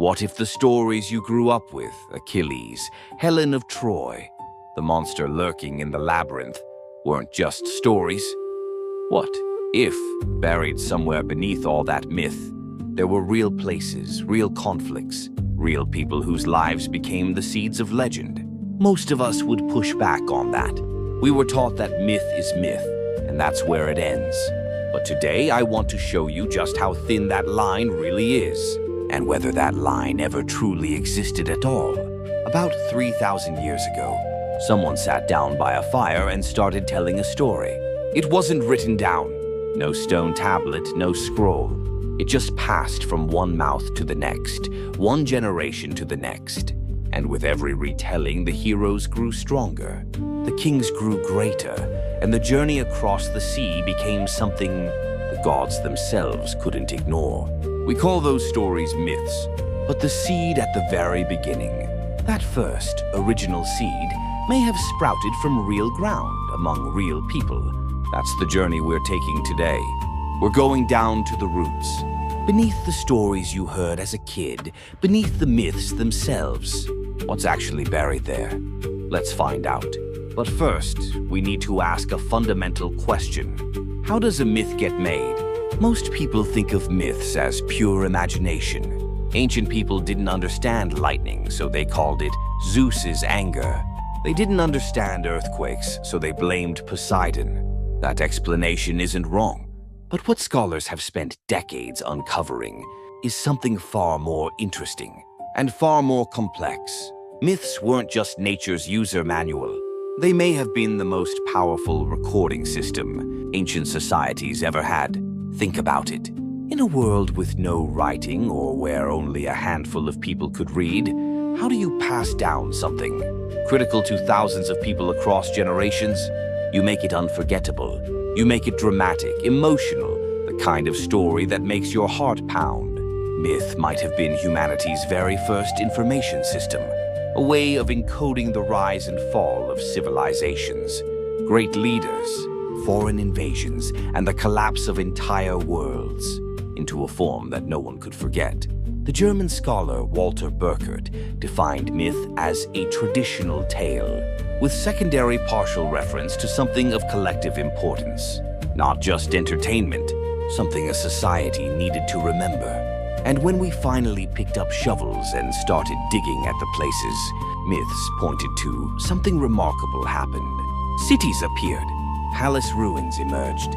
What if the stories you grew up with, Achilles, Helen of Troy, the monster lurking in the labyrinth, weren't just stories? What if, buried somewhere beneath all that myth, there were real places, real conflicts, real people whose lives became the seeds of legend? Most of us would push back on that. We were taught that myth is myth, and that's where it ends. But today I want to show you just how thin that line really is, and whether that line ever truly existed at all. About 3,000 years ago, someone sat down by a fire and started telling a story. It wasn't written down. No stone tablet, no scroll. It just passed from one mouth to the next, one generation to the next. And with every retelling, the heroes grew stronger. The kings grew greater, and the journey across the sea became something the gods themselves couldn't ignore. We call those stories myths, but the seed at the very beginning, that first original seed, may have sprouted from real ground among real people. That's the journey we're taking today. We're going down to the roots, beneath the stories you heard as a kid, beneath the myths themselves. What's actually buried there? Let's find out. But first, we need to ask a fundamental question. How does a myth get made? Most people think of myths as pure imagination. Ancient people didn't understand lightning, so they called it Zeus's anger. They didn't understand earthquakes, so they blamed Poseidon. That explanation isn't wrong. But what scholars have spent decades uncovering is something far more interesting and far more complex. Myths weren't just nature's user manual. They may have been the most powerful recording system ancient societies ever had. Think about it. In a world with no writing or where only a handful of people could read, how do you pass down something critical to thousands of people across generations? You make it unforgettable. You make it dramatic, emotional, the kind of story that makes your heart pound. Myth might have been humanity's very first information system, a way of encoding the rise and fall of civilizations, great leaders, foreign invasions, and the collapse of entire worlds into a form that no one could forget. The German scholar Walter Burkert defined myth as a traditional tale, with secondary partial reference to something of collective importance. Not just entertainment, something a society needed to remember. And when we finally picked up shovels and started digging at the places myths pointed to, something remarkable happened. Cities appeared, palace ruins emerged,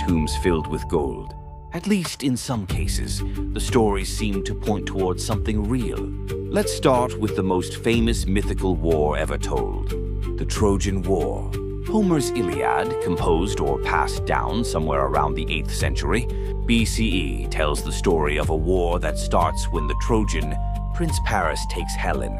tombs filled with gold. At least in some cases, the stories seemed to point towards something real. Let's start with the most famous mythical war ever told, the Trojan War. Homer's Iliad, composed or passed down somewhere around the 8th century BCE, tells the story of a war that starts when the Trojan Prince Paris takes Helen,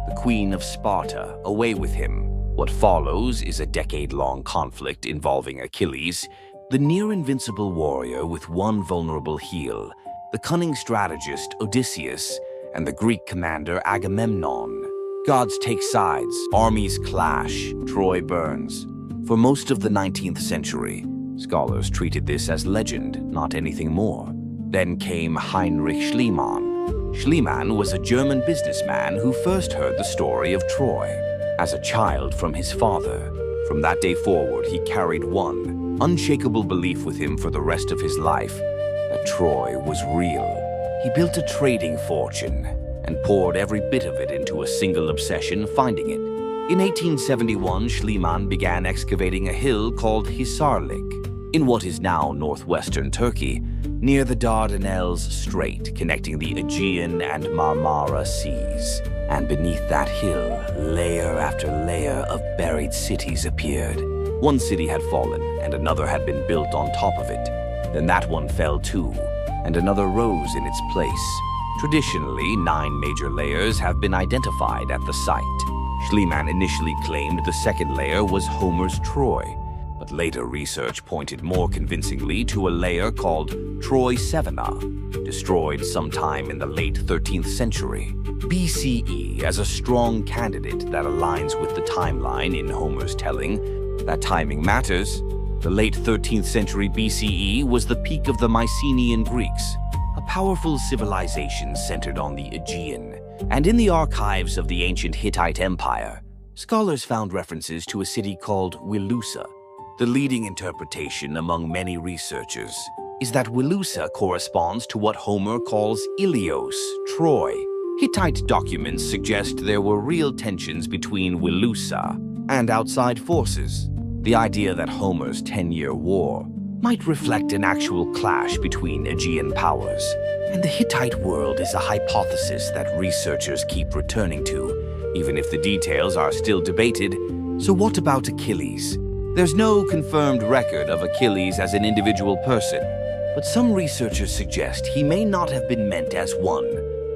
the queen of Sparta, away with him. What follows is a decade-long conflict involving Achilles, the near-invincible warrior with one vulnerable heel, the cunning strategist Odysseus, and the Greek commander Agamemnon. Gods take sides, armies clash, Troy burns. For most of the 19th century, scholars treated this as legend, not anything more. Then came Heinrich Schliemann. Schliemann was a German businessman who first heard the story of Troy as a child from his father. From that day forward, he carried one unshakable belief with him for the rest of his life, that Troy was real. He built a trading fortune and poured every bit of it into a single obsession, finding it. In 1871, Schliemann began excavating a hill called Hisarlik, in what is now northwestern Turkey, near the Dardanelles Strait connecting the Aegean and Marmara Seas. And beneath that hill, layer after layer of buried cities appeared. One city had fallen, and another had been built on top of it. Then that one fell too, and another rose in its place. Traditionally, 9 major layers have been identified at the site. Schliemann initially claimed the second layer was Homer's Troy, but later research pointed more convincingly to a layer called Troy Sevenna, destroyed sometime in the late 13th century BCE as a strong candidate that aligns with the timeline in Homer's telling. That timing matters. The late 13th century BCE was the peak of the Mycenaean Greeks, a powerful civilization centered on the Aegean. And in the archives of the ancient Hittite Empire, scholars found references to a city called Wilusa. The leading interpretation among many researchers is that Wilusa corresponds to what Homer calls Ilios, Troy. Hittite documents suggest there were real tensions between Wilusa and outside forces. The idea that Homer's 10-year war might reflect an actual clash between Aegean powers. And the Hittite world is a hypothesis that researchers keep returning to, even if the details are still debated. So what about Achilles? There's no confirmed record of Achilles as an individual person, but some researchers suggest he may not have been meant as one.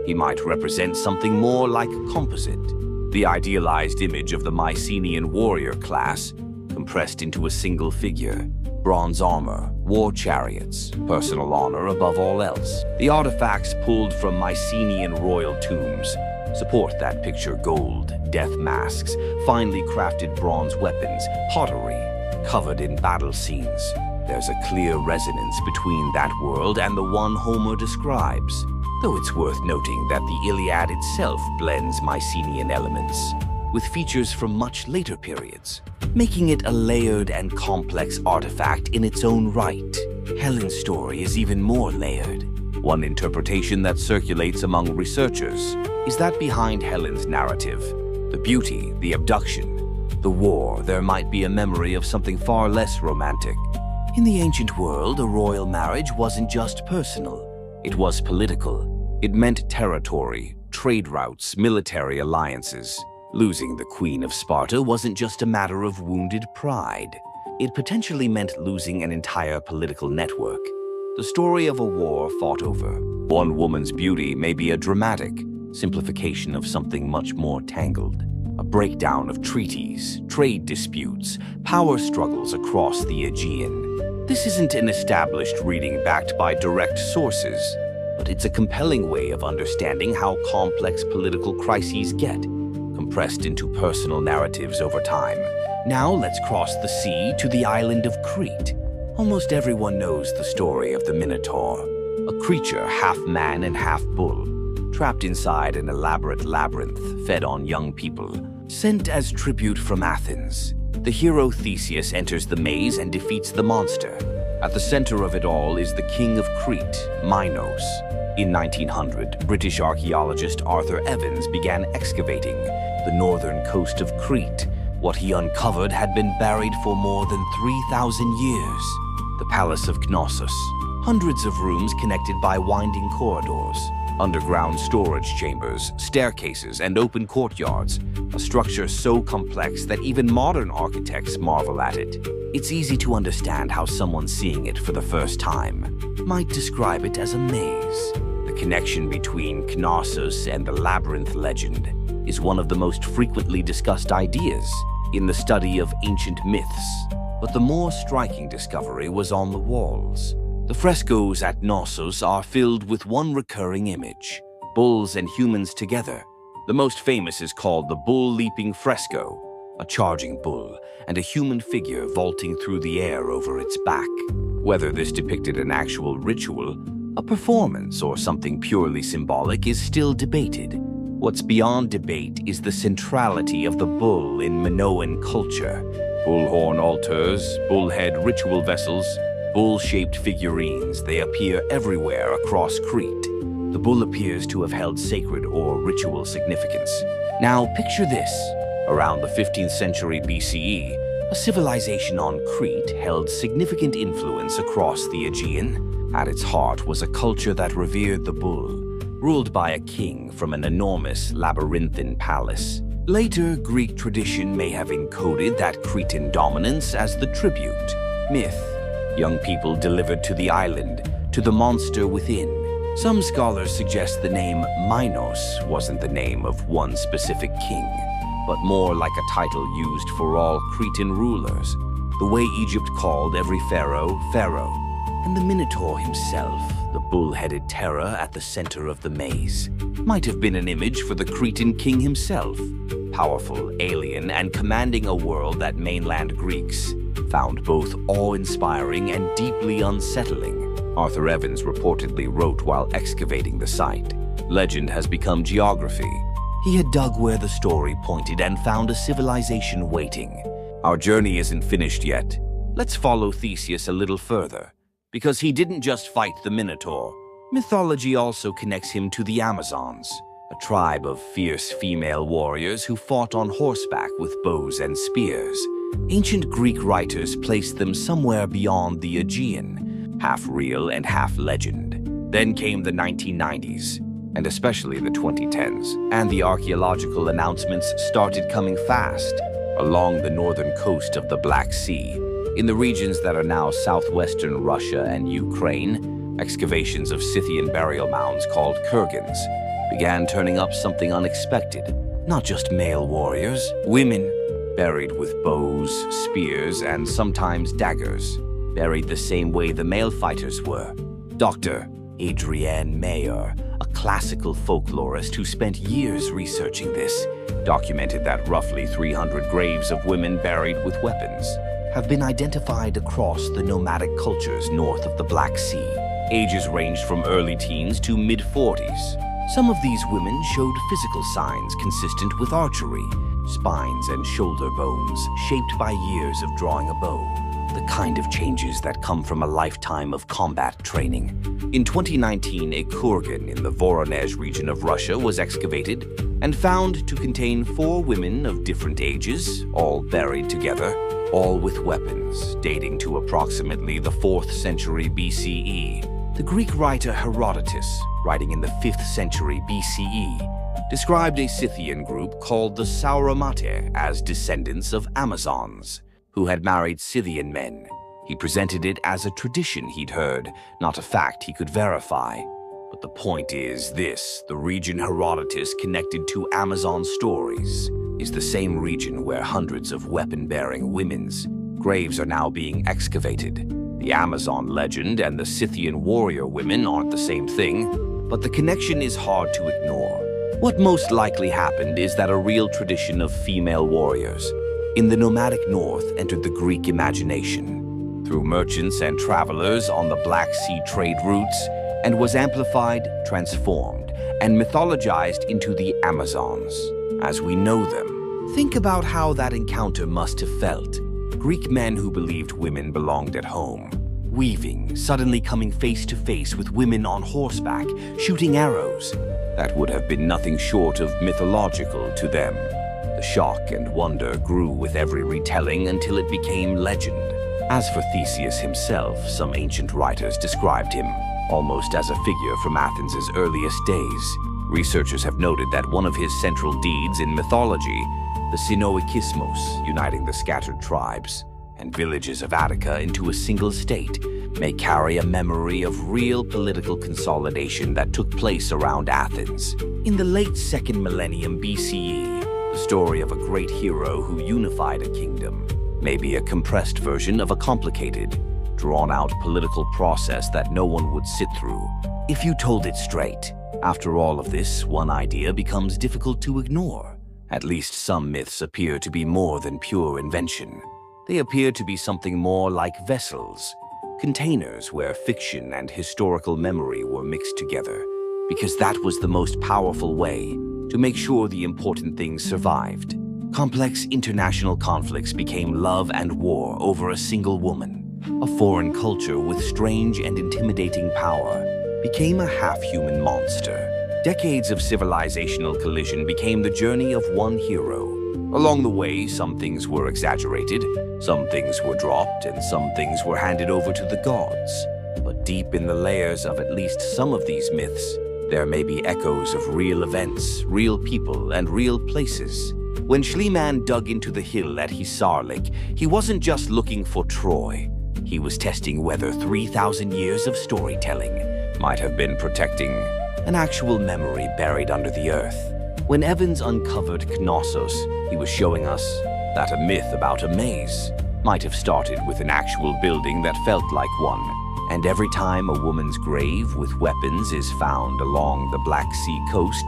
He might represent something more like a composite, the idealized image of the Mycenaean warrior class, compressed into a single figure. Bronze armor, war chariots, personal honor above all else. The artifacts pulled from Mycenaean royal tombs support that picture: gold, death masks, finely crafted bronze weapons, pottery covered in battle scenes. There's a clear resonance between that world and the one Homer describes, though it's worth noting that the Iliad itself blends Mycenaean elements with features from much later periods, making it a layered and complex artifact in its own right. Helen's story is even more layered. One interpretation that circulates among researchers is that behind Helen's narrative, the beauty, the abduction, the war, there might be a memory of something far less romantic. In the ancient world, a royal marriage wasn't just personal, it was political. It meant territory, trade routes, military alliances. Losing the Queen of Sparta wasn't just a matter of wounded pride. It potentially meant losing an entire political network. The story of a war fought over one woman's beauty may be a dramatic simplification of something much more tangled. A breakdown of treaties, trade disputes, power struggles across the Aegean. This isn't an established reading backed by direct sources, but it's a compelling way of understanding how complex political crises get, compressed into personal narratives over time. Now let's cross the sea to the island of Crete. Almost everyone knows the story of the Minotaur, a creature half man and half bull, trapped inside an elaborate labyrinth fed on young people. Sent as tribute from Athens, the hero Theseus enters the maze and defeats the monster. At the center of it all is the king of Crete, Minos. In 1900, British archaeologist Arthur Evans began excavating the northern coast of Crete. What he uncovered had been buried for more than 3,000 years. The Palace of Knossos, hundreds of rooms connected by winding corridors, underground storage chambers, staircases, and open courtyards, a structure so complex that even modern architects marvel at it. It's easy to understand how someone seeing it for the first time might describe it as a maze. The connection between Knossos and the Labyrinth legend is one of the most frequently discussed ideas in the study of ancient myths. But the more striking discovery was on the walls. The frescoes at Knossos are filled with one recurring image: bulls and humans together. The most famous is called the Bull Leaping Fresco, a charging bull and a human figure vaulting through the air over its back. Whether this depicted an actual ritual, a performance, or something purely symbolic is still debated. What's beyond debate is the centrality of the bull in Minoan culture. Bullhorn altars, bullhead ritual vessels, bull-shaped figurines, they appear everywhere across Crete. The bull appears to have held sacred or ritual significance. Now picture this. Around the 15th century BCE, a civilization on Crete held significant influence across the Aegean. At its heart was a culture that revered the bull, ruled by a king from an enormous labyrinthine palace. Later, Greek tradition may have encoded that Cretan dominance as the tribute. Myth, young people delivered to the island, to the monster within. Some scholars suggest the name Minos wasn't the name of one specific king, but more like a title used for all Cretan rulers, the way Egypt called every pharaoh, Pharaoh. And the Minotaur himself, the bull-headed terror at the center of the maze, might have been an image for the Cretan king himself, powerful, alien, and commanding a world that mainland Greeks found both awe-inspiring and deeply unsettling. Arthur Evans reportedly wrote while excavating the site. Legend has become geography. He had dug where the story pointed and found a civilization waiting. Our journey isn't finished yet. Let's follow Theseus a little further, because he didn't just fight the Minotaur. Mythology also connects him to the Amazons, a tribe of fierce female warriors who fought on horseback with bows and spears. Ancient Greek writers placed them somewhere beyond the Aegean, half real and half legend. Then came the 1990s, and especially the 2010s, and the archaeological announcements started coming fast along the northern coast of the Black Sea. In the regions that are now southwestern Russia and Ukraine, excavations of Scythian burial mounds called kurgans began turning up something unexpected. Not just male warriors, women, buried with bows, spears, and sometimes daggers, buried the same way the male fighters were. Dr. Adrienne Mayer, a classical folklorist who spent years researching this, documented that roughly 300 graves of women buried with weapons have been identified across the nomadic cultures north of the Black Sea. Ages ranged from early teens to mid-40s. Some of these women showed physical signs consistent with archery, spines and shoulder bones shaped by years of drawing a bow, the kind of changes that come from a lifetime of combat training. In 2019, a kurgan in the Voronezh region of Russia was excavated and found to contain 4 women of different ages, all buried together, all with weapons, dating to approximately the 4th century BCE. The Greek writer Herodotus, writing in the 5th century BCE, described a Scythian group called the Sauromatè as descendants of Amazons, who had married Scythian men. He presented it as a tradition he'd heard, not a fact he could verify. But the point is this: the region Herodotus connected to Amazon stories is the same region where hundreds of weapon-bearing women's graves are now being excavated. The Amazon legend and the Scythian warrior women aren't the same thing, but the connection is hard to ignore. What most likely happened is that a real tradition of female warriors in the nomadic north entered the Greek imagination through merchants and travelers on the Black Sea trade routes and was amplified, transformed, and mythologized into the Amazons as we know them. Think about how that encounter must have felt. Greek men who believed women belonged at home, weaving, suddenly coming face to face with women on horseback, shooting arrows. That would have been nothing short of mythological to them. The shock and wonder grew with every retelling until it became legend. As for Theseus himself, some ancient writers described him almost as a figure from Athens' earliest days. Researchers have noted that one of his central deeds in mythology, the Synoikismos, uniting the scattered tribes and villages of Attica into a single state, may carry a memory of real political consolidation that took place around Athens. In the late 2nd millennium BCE, the story of a great hero who unified a kingdom may be a compressed version of a complicated, drawn-out political process that no one would sit through if you told it straight. After all of this, one idea becomes difficult to ignore. At least some myths appear to be more than pure invention. They appear to be something more like vessels, containers where fiction and historical memory were mixed together, because that was the most powerful way to make sure the important things survived. Complex international conflicts became love and war over a single woman. A foreign culture with strange and intimidating power became a half-human monster. Decades of civilizational collision became the journey of one hero. Along the way, some things were exaggerated, some things were dropped, and some things were handed over to the gods. But deep in the layers of at least some of these myths, there may be echoes of real events, real people, and real places. When Schliemann dug into the hill at Hisarlik, he wasn't just looking for Troy. He was testing whether 3,000 years of storytelling might have been protecting an actual memory buried under the earth. When Evans uncovered Knossos, he was showing us that a myth about a maze might have started with an actual building that felt like one. And every time a woman's grave with weapons is found along the Black Sea coast,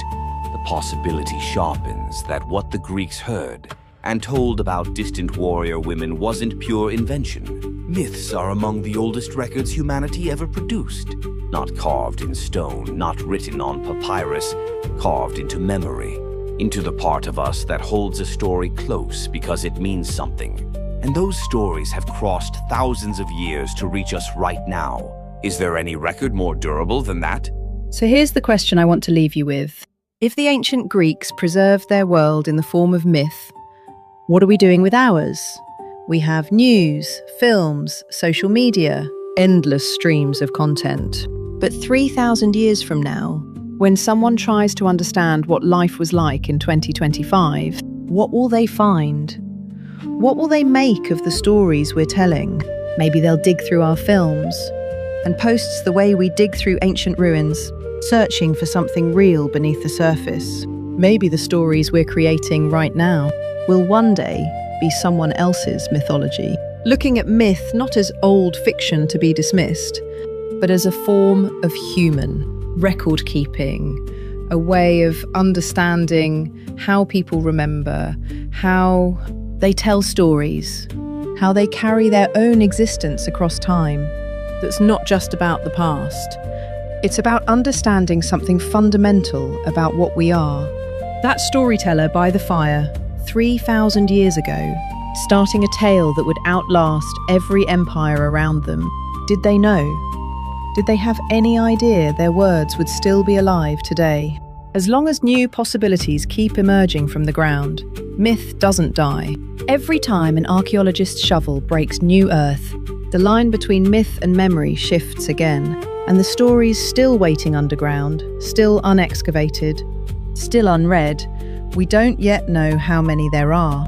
the possibility sharpens that what the Greeks heard and told about distant warrior women wasn't pure invention. Myths are among the oldest records humanity ever produced. Not carved in stone, not written on papyrus, carved into memory, into the part of us that holds a story close because it means something. And those stories have crossed thousands of years to reach us right now. Is there any record more durable than that? So here's the question I want to leave you with. If the ancient Greeks preserved their world in the form of myth, what are we doing with ours? We have news, films, social media, endless streams of content. But 3,000 years from now, when someone tries to understand what life was like in 2025, what will they find? What will they make of the stories we're telling? Maybe they'll dig through our films and posts the way we dig through ancient ruins, searching for something real beneath the surface. Maybe the stories we're creating right now will one day be someone else's mythology. Looking at myth not as old fiction to be dismissed, but as a form of human record keeping, a way of understanding how people remember, how they tell stories, how they carry their own existence across time. That's not just about the past. It's about understanding something fundamental about what we are. That storyteller by the fire, 3,000 years ago, starting a tale that would outlast every empire around them. Did they know? Did they have any idea their words would still be alive today? As long as new possibilities keep emerging from the ground, myth doesn't die. Every time an archaeologist's shovel breaks new earth, the line between myth and memory shifts again, and the stories still waiting underground, still unexcavated, still unread. We don't yet know how many there are,